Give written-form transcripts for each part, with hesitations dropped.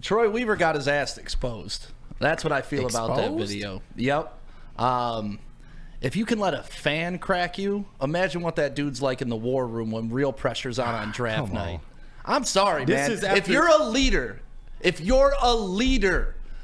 Troy Weaver got his ass exposed. That's what I feel about that video. Yep. If you can let a fan crack you, imagine what that dude's like in the war room when real pressure's on draft night. I'm sorry, man. If you're a leader,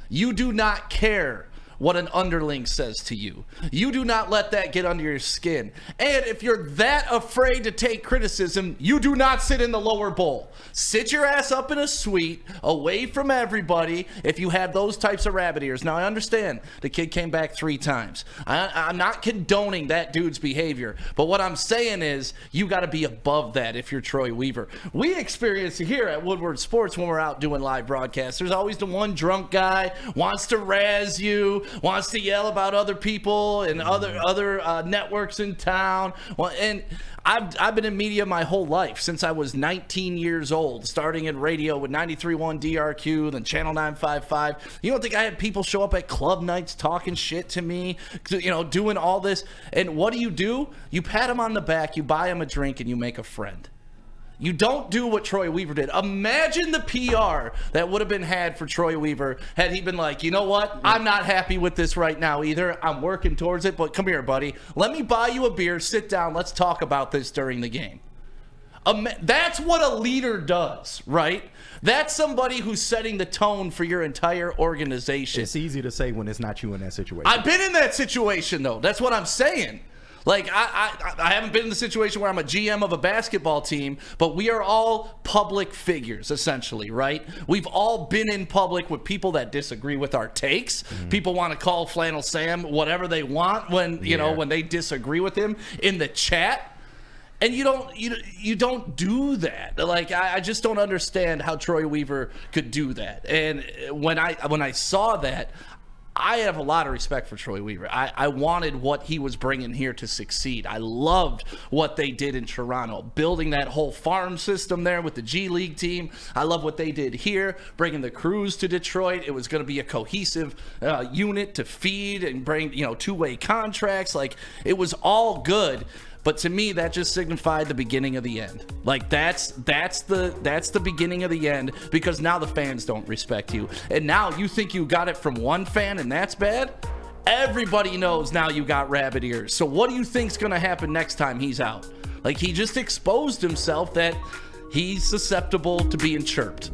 you do not care what an underling says to you. You do not let that get under your skin. And if you're that afraid to take criticism, you do not sit in the lower bowl. Sit your ass up in a suite, away from everybody, if you have those types of rabbit ears. Now, I understand the kid came back 3 times. I'm not condoning that dude's behavior. But what I'm saying is, you got to be above that if you're Troy Weaver. We experience it here at Woodward Sports when we're out doing live broadcasts. There's always the one drunk guy, wants to razz you, wants to yell about other people and other networks in town. Well, and I've been in media my whole life since I was 19 years old, starting in radio with 93.1 DRQ, then Channel 955. You don't think I had people show up at club nights talking shit to me, doing all this? And what do? You pat them on the back, you buy them a drink, and you make a friend. You don't do what Troy Weaver did. Imagine the PR that would have been had for Troy Weaver had he been like, you know what? I'm not happy with this right now either. I'm working towards it, but come here, buddy. Let me buy you a beer. Sit down. Let's talk about this during the game. That's what a leader does, right? That's somebody who's setting the tone for your entire organization. It's easy to say when it's not you in that situation. I've been in that situation, though. That's what I'm saying. Like, I haven't been in the situation where I'm a GM of a basketball team, but we are all public figures, essentially, right? We've all been in public with people that disagree with our takes. People want to call Flannel Sam whatever they want when they disagree with him in the chat. And you don't do that. Like, I just don't understand how Troy Weaver could do that. And when I saw that, I have a lot of respect for Troy Weaver. I wanted what he was bringing here to succeed. I loved what they did in Toronto, building that whole farm system there with the G League team. I love what they did here, bringing the crews to Detroit. It was going to be a cohesive unit to feed and bring, two-way contracts. Like, it was all good. But to me, that just signified the beginning of the end. Like, that's the beginning of the end, because now the fans don't respect you. And now you think you got it from one fan and that's bad? Everybody knows now you got rabbit ears. So what do you think's going to happen next time he's out? Like, he just exposed himself that he's susceptible to being chirped.